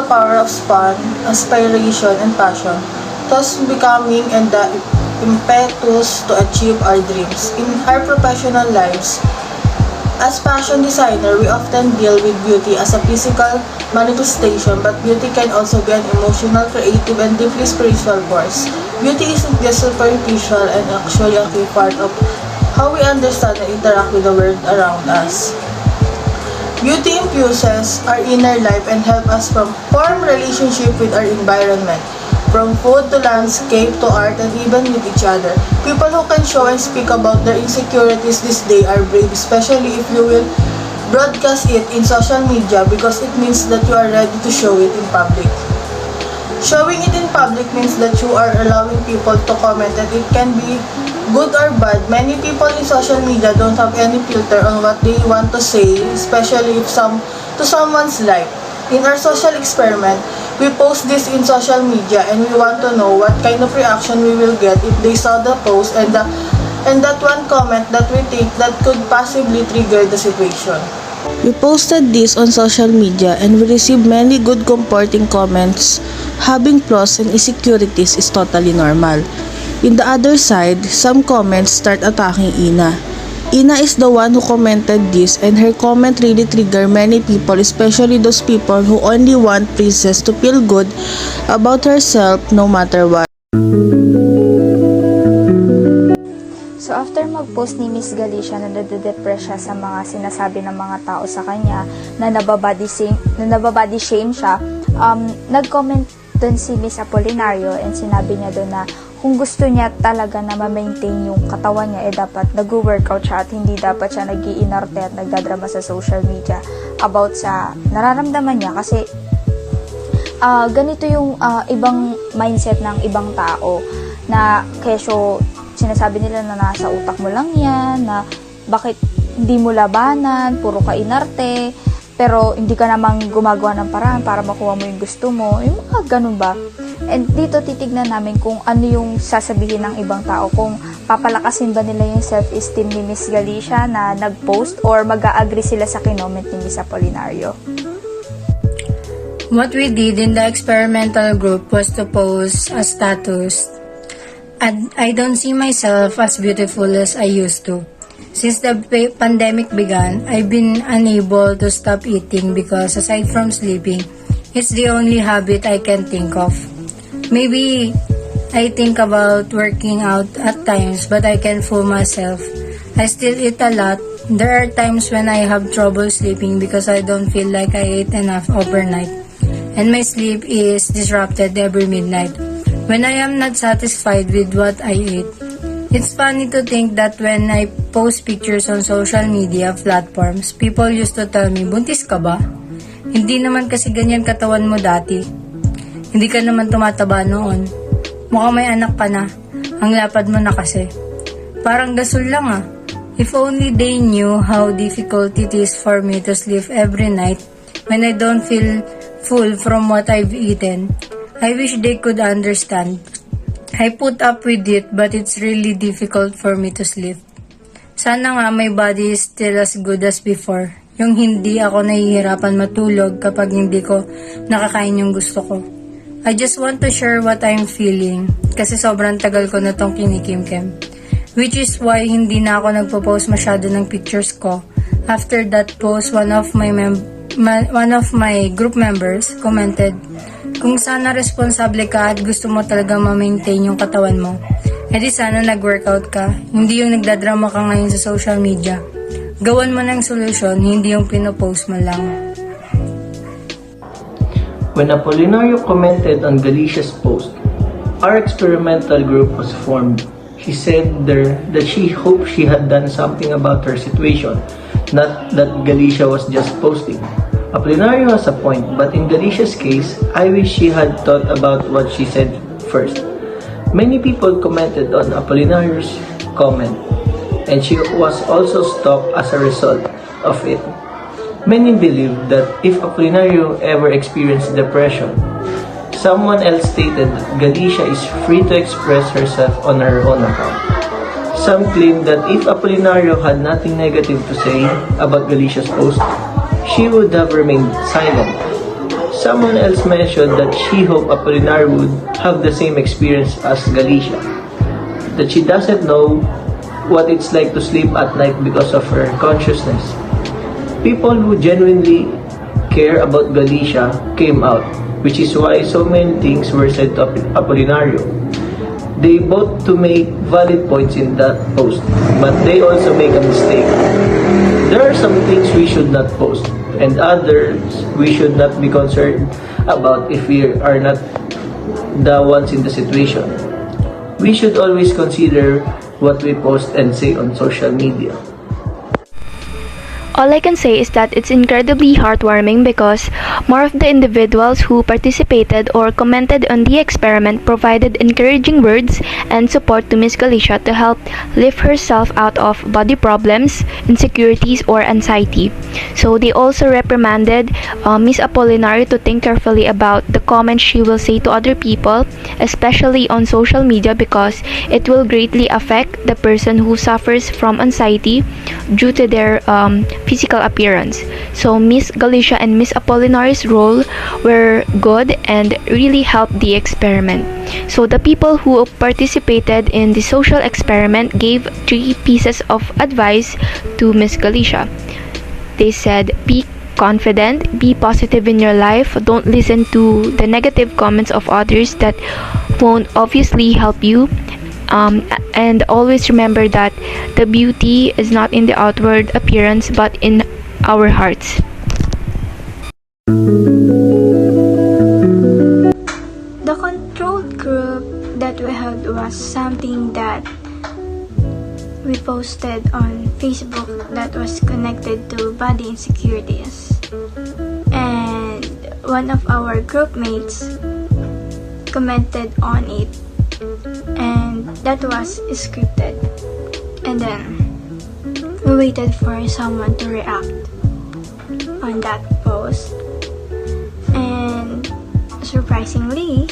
power of span, aspiration, and passion, thus becoming and the impetus to achieve our dreams. In our professional lives, as fashion designer, we often deal with beauty as a physical manifestation, but beauty can also be an emotional, creative, and deeply spiritual force. Beauty isn't just superficial and actually a key part of how we understand and interact with the world around us. Beauty infuses our inner life and help us form relationship with our environment. From food to landscape to art and even with each other. People who can show and speak about their insecurities this day are brave, especially if you will broadcast it in social media because it means that you are ready to show it in public. Showing it in public means that you are allowing people to comment and it can be good or bad. Many people in social media don't have any filter on what they want to say, especially if to someone's life. In our social experiment, we post this in social media and we want to know what kind of reaction we will get if they saw the post and that one comment that we think that could possibly trigger the situation. We posted this on social media and we received many good comforting comments. Having flaws and insecurities is totally normal. In the other side, some comments start attacking Ina. Ina is the one who commented this and her comment really triggered many people, especially those people who only want Princess to feel good about herself no matter what. So after mag-post ni Miss Galicia na nade-depress siya sa mga sinasabi ng mga tao sa kanya na nababody shame siya, nag-comment dun si Miss Apolinario and sinabi niya dun na kung gusto niya talaga na ma-maintain yung katawan niya, dapat nag-workout siya at hindi dapat siya nag-iinarte at nagdadrama sa social media about sa nararamdaman niya kasi ganito yung ibang mindset ng ibang tao na kesyo sinasabi nila na nasa utak mo lang yan, na bakit hindi mo labanan, puro ka inarte, pero hindi ka namang gumagawa ng paraan para makuha mo yung gusto mo, yung mga ganun ba? And dito titignan namin kung ano yung sasabihin ng ibang tao, kung papalakasin ba nila yung self-esteem ni Miss Galicia na nag-post or mag-a-agree sila sa kinoment ni Miss Apolinario. What we did in the experimental group was to post a status. And I don't see myself as beautiful as I used to. Since the pandemic began, I've been unable to stop eating because aside from sleeping, it's the only habit I can think of. Maybe I think about working out at times, but I can fool myself. I still eat a lot. There are times when I have trouble sleeping because I don't feel like I ate enough overnight. And my sleep is disrupted every midnight. When I am not satisfied with what I eat, it's funny to think that when I post pictures on social media platforms, people used to tell me, buntis ka ba? Hindi naman kasi ganyan katawan mo dati. Hindi ka naman tumataba noon. Mukhang may anak ka na. Ang lapad mo na kasi. Parang gasol lang ah. If only they knew how difficult it is for me to sleep every night when I don't feel full from what I've eaten. I wish they could understand. I put up with it, but it's really difficult for me to sleep. Sana nga my body is still as good as before. Yung hindi ako nahihirapan matulog kapag hindi ko nakakain yung gusto ko. I just want to share what I'm feeling kasi sobrang tagal ko na tong kinikimkim. Which is why hindi na ako nagpo-post masyado ng pictures ko. After that post, one of my group members commented, kung sana responsable ka at gusto mo talaga ma-maintain yung katawan mo, edi sana nag-workout ka, hindi yung nagdadrama ka ngayon sa social media. Gawan mo ng solusyon, hindi yung pinopost mo lang. When Apolinario commented on Galicia's post, our experimental group was formed. She said there that she hoped she had done something about her situation, not that Galicia was just posting. Apolinario has a point, but in Galicia's case, I wish she had thought about what she said first. Many people commented on Apolinario's comment, and she was also stopped as a result of it. Many believe that if Apolinario ever experienced depression, someone else stated that Galicia is free to express herself on her own account. Some claim that if Apolinario had nothing negative to say about Galicia's post, she would have remained silent. Someone else mentioned that she hoped Apolinar would have the same experience as Galicia, that she doesn't know what it's like to sleep at night because of her consciousness. People who genuinely care about Galicia came out, which is why so many things were said to Apolinario. They both to make valid points in that post, but they also make a mistake. There are some things we should not post, and others we should not be concerned about if we are not the ones in the situation. We should always consider what we post and say on social media. All I can say is that it's incredibly heartwarming because more of the individuals who participated or commented on the experiment provided encouraging words and support to Miss Galicia to help lift herself out of body problems, insecurities, or anxiety. So they also reprimanded Miss Apolinario to think carefully about the comments she will say to other people, especially on social media, because it will greatly affect the person who suffers from anxiety due to their physical appearance. So Miss Galicia and Miss Apolinario's role were good and really helped the experiment. So the people who participated in the social experiment gave 3 pieces of advice to Miss Galicia. They said, be confident, be positive in your life, don't listen to the negative comments of others that won't obviously help you. And always remember that the beauty is not in the outward appearance but in our hearts. The controlled group that we had was something that we posted on Facebook that was connected to body insecurities. And one of our group mates commented on it, and that was scripted. And then we waited for someone to react on that post, and surprisingly,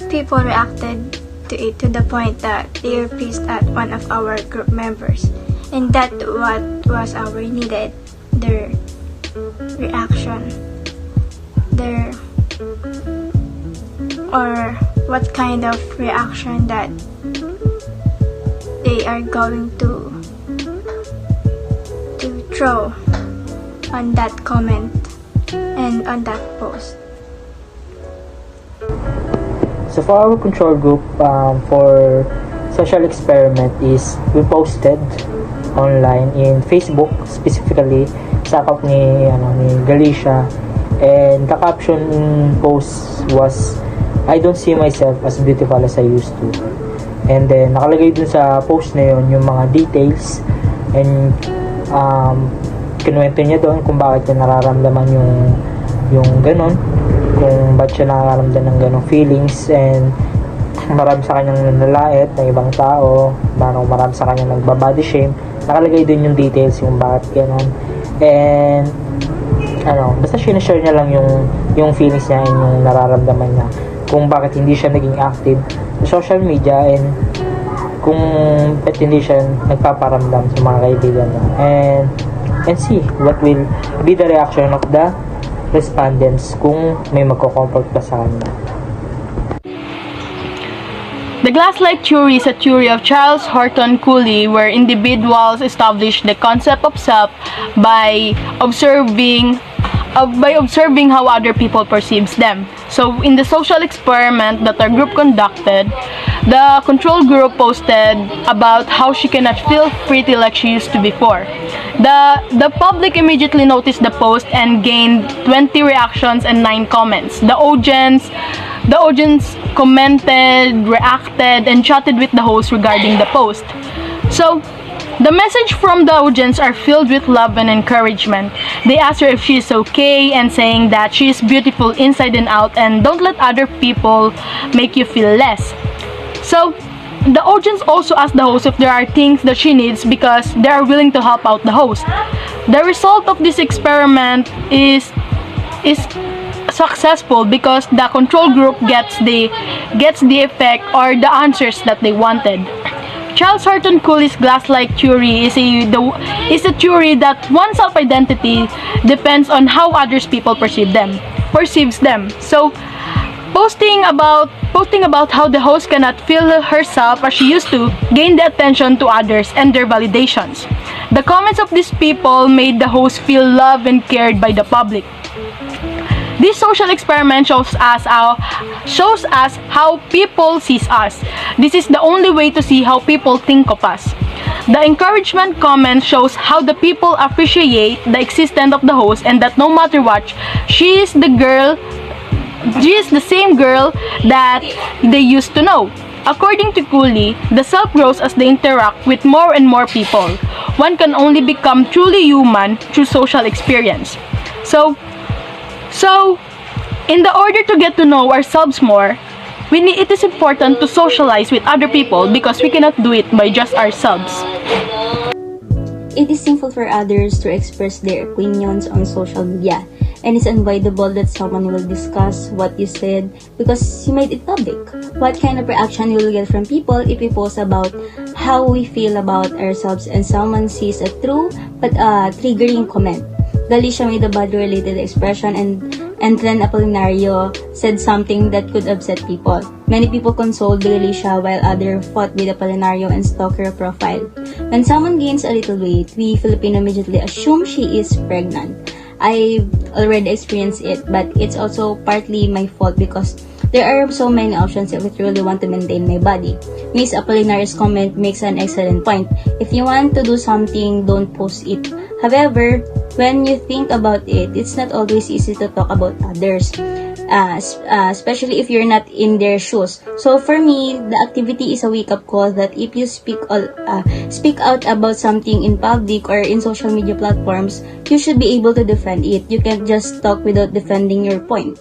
people reacted to it to the point that they were pissed at one of our group members, and that what was our needed, their reaction, their or what kind of reaction that they are going to throw on that comment and on that post. So for our control group, for social experiment is we posted online in Facebook, specifically sa account ni Galicia, and the caption in post was, I don't see myself as beautiful as I used to. And then nakalagay dun sa post na yun yung mga details, and kinuwento niya doon kung bakit niya nararamdaman yung ganun, kung ba't siya nararamdaman ng ganung feelings, and marami sa kanyang nanlalait ng ibang tao, marami sa kanyang nagbabody shame. Nakalagay din yung details yung bakit ganun, and basta sinashare niya lang yung feelings niya and yung nararamdaman niya, kung bakit hindi siya naging active sa social media, and kung bakit hindi siya nagpaparamdam sa mga kaibigan niya, and see what will be the reaction of the respondents kung may magko-comfort pa sa kanya. The Glasslight Theory is a theory of Charles Horton Cooley where individuals establish the concept of self by observing how other people perceives them. So in the social experiment that our group conducted, the control group posted about how she cannot feel pretty like she used to before. The public immediately noticed the post and gained 20 reactions and 9 comments. The audience commented, reacted, and chatted with the host regarding the post. So the message from the audience are filled with love and encouragement. They ask her if she is okay and saying that she is beautiful inside and out, and don't let other people make you feel less. So the audience also asked the host if there are things that she needs because they are willing to help out the host. The result of this experiment is successful because the control group gets the effect or the answers that they wanted. Charles Horton Cooley's Glasslight Theory is a theory that one's self-identity depends on how others people perceive them. perceives them. So, posting about how the host cannot feel herself as she used to gain the attention to others and their validations. The comments of these people made the host feel loved and cared by the public. This social experiment shows us how people sees us. This is the only way to see how people think of us. The encouragement comment shows how the people appreciate the existence of the host and that no matter what, she is the same girl that they used to know. According to Cooley, the self grows as they interact with more and more people. One can only become truly human through social experience. So, in the order to get to know ourselves more, it is important to socialize with other people because we cannot do it by just ourselves. It is simple for others to express their opinions on social media, and it's unavoidable that someone will discuss what you said because you made it public. What kind of reaction you will get from people if we post about how we feel about ourselves and someone sees a true but triggering comment? Galicia made a body-related expression and then Apolinario said something that could upset people. Many people consoled Galicia while others fought with Apolinario and stalked her profile. When someone gains a little weight, we Filipino immediately assume she is pregnant. I've already experienced it, but it's also partly my fault because there are so many options if I truly want to maintain my body. Miss Apolinario's comment makes an excellent point. If you want to do something, don't post it. However, when you think about it, it's not always easy to talk about others, especially if you're not in their shoes. So for me, the activity is a wake-up call that if you speak out about something in public or in social media platforms, you should be able to defend it. You can't just talk without defending your point.